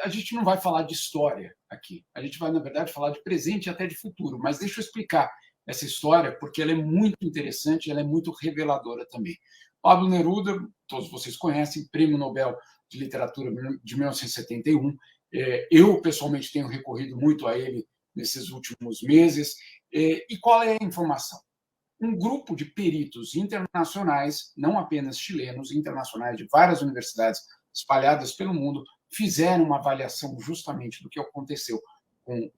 a gente não vai falar de história aqui. A gente vai, na verdade, falar de presente e até de futuro. Mas deixa eu explicar essa história, porque ela é muito interessante e ela é muito reveladora também. Pablo Neruda, todos vocês conhecem, Prêmio Nobel de Literatura de 1971. Eu, pessoalmente, tenho recorrido muito a ele nesses últimos meses. E qual é a informação? Um grupo de peritos internacionais, não apenas chilenos, internacionais de várias universidades espalhadas pelo mundo, fizeram uma avaliação justamente do que aconteceu com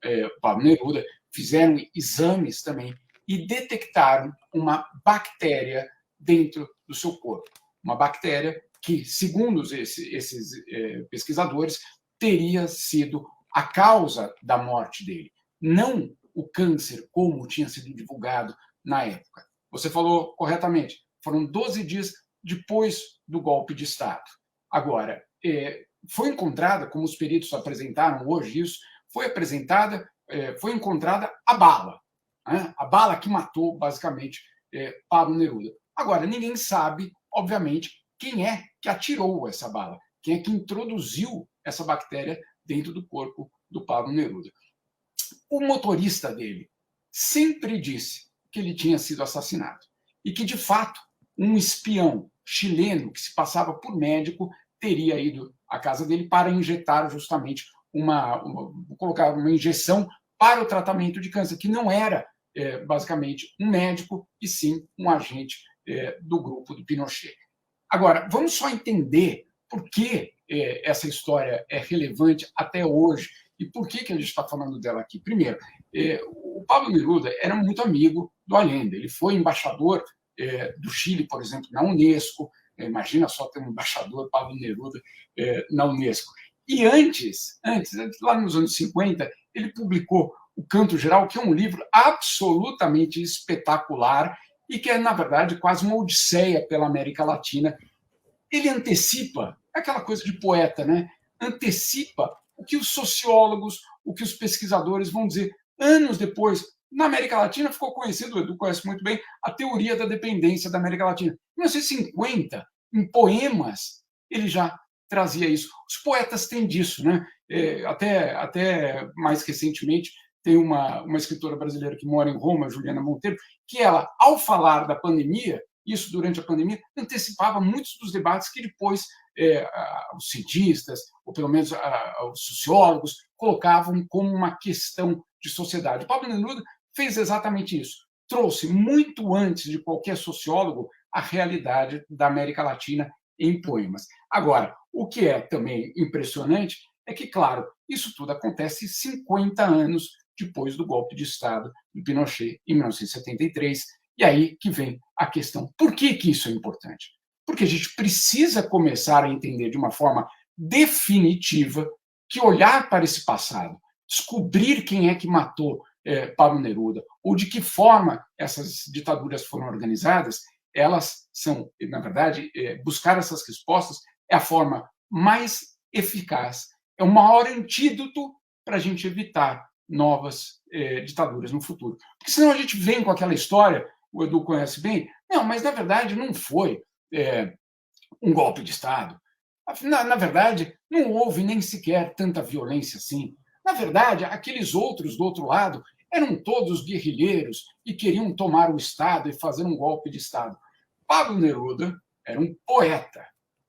Pablo Neruda, fizeram exames também e detectaram uma bactéria dentro do seu corpo. Uma bactéria que, segundo esses pesquisadores, teria sido a causa da morte dele. Não o câncer, como tinha sido divulgado na época. Você falou corretamente, foram 12 dias depois do golpe de Estado. Agora, foi encontrada, como os peritos apresentaram hoje isso, foi encontrada a bala, né? A bala que matou, basicamente, Pablo Neruda. Agora, ninguém sabe, obviamente, quem é que atirou essa bala, quem é que introduziu essa bactéria dentro do corpo do Pablo Neruda. O motorista dele sempre disse que ele tinha sido assassinado e que, de fato, um espião chileno que se passava por médico teria ido à casa dele para injetar justamente colocar uma injeção para o tratamento de câncer, que não era basicamente um médico, e sim um agente do grupo do Pinochet. Agora, vamos só entender por que essa história é relevante até hoje e por que a gente está falando dela aqui. Primeiro, o Pablo Neruda era muito amigo do Allende. Ele foi embaixador do Chile, por exemplo, na Unesco. Imagina só ter um embaixador, Pablo Neruda, na Unesco. E antes, lá nos anos 50, ele publicou O Canto Geral, que é um livro absolutamente espetacular e que é, na verdade, quase uma odisseia pela América Latina. Ele antecipa, aquela coisa de poeta, né? Antecipa o que os sociólogos, o que os pesquisadores vão dizer anos depois. Na América Latina ficou conhecido, o Edu conhece muito bem, a teoria da dependência da América Latina. Em 1950, em poemas, ele já trazia isso. Os poetas têm disso, né? Até mais recentemente, tem uma escritora brasileira que mora em Roma, Juliana Monteiro, que ela, ao falar da pandemia, isso durante a pandemia, antecipava muitos dos debates que depois os cientistas, ou pelo menos os sociólogos, colocavam como uma questão de sociedade. O Pablo Neruda fez exatamente isso. Trouxe, muito antes de qualquer sociólogo, a realidade da América Latina em poemas. Agora, o que é também impressionante é que, claro, isso tudo acontece 50 anos depois do golpe de Estado do Pinochet, em 1973, e aí que vem a questão. Por que isso é importante? Porque a gente precisa começar a entender de uma forma definitiva que olhar para esse passado, descobrir quem é que matou Pablo Neruda, ou de que forma essas ditaduras foram organizadas, elas são, na verdade, buscar essas respostas é a forma mais eficaz, é o maior antídoto para a gente evitar novas ditaduras no futuro. Porque senão a gente vem com aquela história, o Edu conhece bem, não, mas na verdade não foi um golpe de Estado. Na verdade, não houve nem sequer tanta violência assim. Na verdade, aqueles outros do outro lado eram todos guerrilheiros e queriam tomar o Estado e fazer um golpe de Estado. Pablo Neruda era um poeta.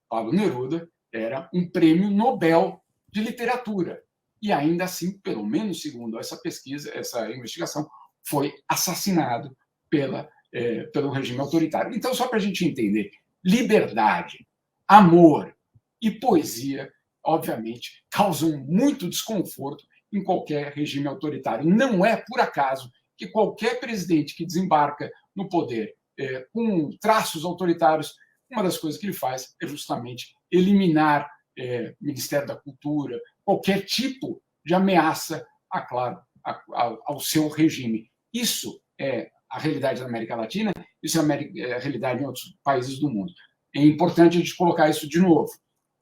Pablo Neruda era um prêmio Nobel de literatura. E ainda assim, pelo menos segundo essa pesquisa, essa investigação, foi assassinado pelo regime autoritário. Então, só para a gente entender, liberdade, amor e poesia, obviamente, causam muito desconforto em qualquer regime autoritário. Não é por acaso que qualquer presidente que desembarca no poder com traços autoritários, uma das coisas que ele faz é justamente eliminar Ministério da Cultura, qualquer tipo de ameaça, claro, ao seu regime. Isso é a realidade da América Latina, isso é a realidade em outros países do mundo. É importante a gente colocar isso de novo.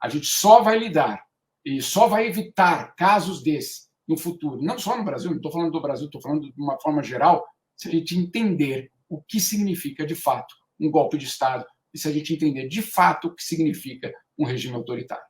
A gente só vai lidar e só vai evitar casos desses no futuro, não só no Brasil, não estou falando do Brasil, estou falando de uma forma geral, se a gente entender o que significa, de fato, um golpe de Estado e se a gente entender, de fato, o que significa um regime autoritário.